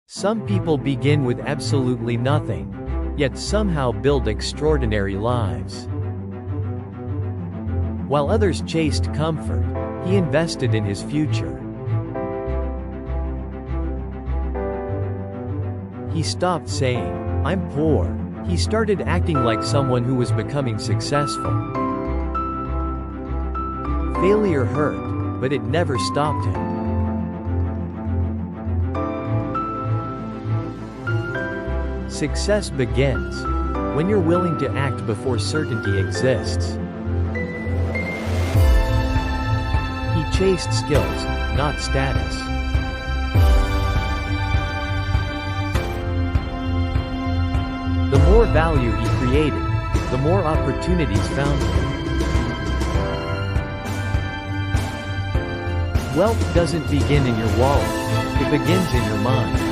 Some people begin with absolutely nothing, yet somehow build extraordinary lives. While others chased comfort, he invested in his future. He stopped saying, "I'm poor." He started acting like someone who was becoming successful. Failure hurt, but it never stopped him. Success begins when you're willing to act before certainty exists. He chased skills, not status. The more value he created, the more opportunities found him. Wealth doesn't begin in your wallet, it begins in your mind.